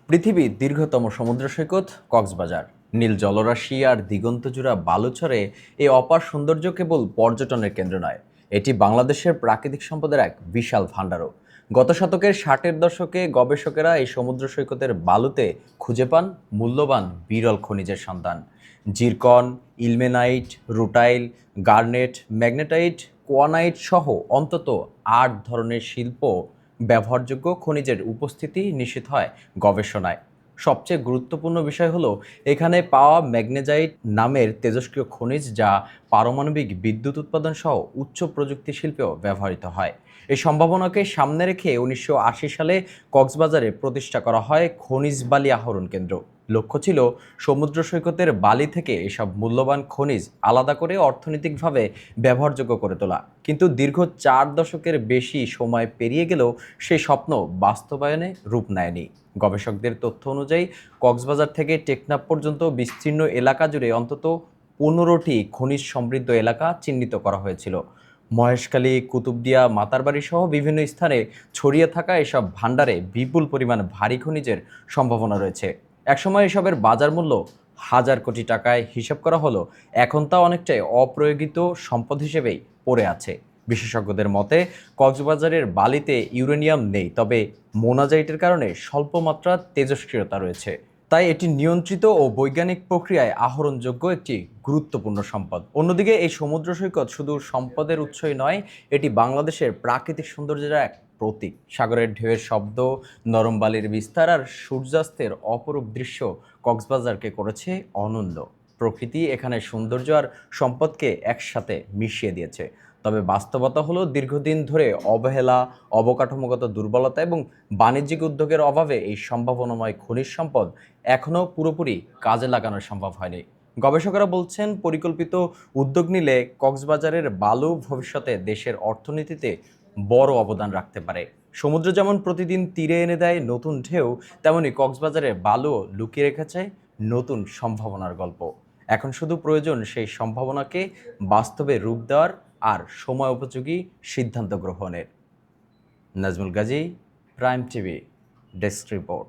পৃথিবীর দীর্ঘতম সমুদ্র সৈকত কক্সবাজার। নীল জলরাশি আর দিগন্তজোড়া বালুচরে এই অপার সৌন্দর্য কেবল পর্যটনের কেন্দ্র নয়, এটি বাংলাদেশের প্রাকৃতিক সম্পদের এক বিশাল ভাণ্ডারও। গত শতকের 60-এর দশকে গবেষকেরা এই সমুদ্র সৈকতের বালুতে খুঁজে পান মূল্যবান বিরল খনিজের সন্ধান। Zircon, ilmenite, rutile, garnet, magnetite, kyanite সহ অন্তত 8 ধরনের শিল্প ব্যবহারযোগ্য খনিজের উপস্থিতি নিশ্চিত হয় গবেষণায়। সবচেয়ে গুরুত্বপূর্ণ বিষয় হলো এখানে পাওয়া ম্যাগনেজাইট নামের তেজস্ক্রিয় খনিজ, যা পারমাণবিক বিদ্যুৎ উৎপাদন সহ উচ্চ প্রযুক্তি শিল্পেও ব্যবহৃত হয়। এই সম্ভাবনাকে সামনে রেখে 1980 সালে কক্সবাজারে প্রতিষ্ঠা করা হয় খনিজ বালি আহরণ কেন্দ্র। লক্ষ্য ছিল সমুদ্র সৈকতের বালি থেকে এসব মূল্যবান খনিজ আলাদা করে অর্থনৈতিকভাবে ব্যবহারযোগ্য করে তোলা। কিন্তু দীর্ঘ 4 দশকের বেশি সময় পেরিয়ে গেলেও সেই স্বপ্ন বাস্তবায়নে রূপ নেয়নি। গবেষকদের তথ্য অনুযায়ী কক্সবাজার থেকে টেকনাফ পর্যন্ত বিস্তীর্ণ এলাকা জুড়ে অন্তত 15টি খনিজ সমৃদ্ধ এলাকা চিহ্নিত করা হয়েছিল। মহেশখালী, কুতুবদিয়া, মাতারবাড়ি সহ বিভিন্ন স্থানে ছড়িয়ে থাকা এসব ভাণ্ডারে বিপুল পরিমাণ ভারী খনিজের সম্ভাবনা রয়েছে। একসময় এসবের বাজার মূল্য হাজার কোটি টাকায় হিসাব করা হলো, এখন তা অনেকটাই অপ্রয়োগিত সম্পদ হিসেবেই পড়ে আছে। বিশেষজ্ঞদের মতে কক্সবাজারের বালিতে ইউরেনিয়াম নেই, তবে মোনাজাইটের কারণে স্বল্প মাত্রার তেজস্ক্রিয়তা রয়েছে। তাই এটি নিয়ন্ত্রিত ও বৈজ্ঞানিক প্রক্রিয়ায় আহরণযোগ্য একটি গুরুত্বপূর্ণ সম্পদ। অন্যদিকে এই সমুদ্র সৈকত শুধু সম্পদের উৎসই নয়, এটি বাংলাদেশের প্রাকৃতিক সৌন্দর্যের এক প্রতীক। সাগরের ঢেউয়ের শব্দ, নরম বালির বিস্তার আর সূর্যাস্তের অপরূপ দৃশ্য কক্সবাজারকে করেছে অনন্য। প্রকৃতি এখানে সৌন্দর্য আর সম্পদকে একসাথে মিশিয়ে দিয়েছে। তবে বাস্তবতা হলো দীর্ঘদিন ধরে অবহেলা, অবকাঠামোগত দুর্বলতা এবং বাণিজ্যিক উদ্যোগের অভাবে এই সম্ভাবনাময় খনিজ সম্পদ এখনও পুরোপুরি কাজে লাগানো সম্ভব হয়নি। গবেষকেরা বলছেন, পরিকল্পিত উদ্যোগ নিলে কক্সবাজারের বালু ভবিষ্যতে দেশের অর্থনীতিতে বড় অবদান রাখতে পারে। সমুদ্র যেমন প্রতিদিন তীরে এনে দেয় নতুন ঢেউ, তেমনি কক্সবাজারের বালুও লুকিয়ে রেখেছে নতুন সম্ভাবনার গল্প। এখন শুধু প্রয়োজন সেই সম্ভাবনাকে বাস্তবে রূপ দেওয়ার আর সময় উপযোগী সিদ্ধান্ত গ্রহণের। Nazmul Gazi, prime TV, desk report.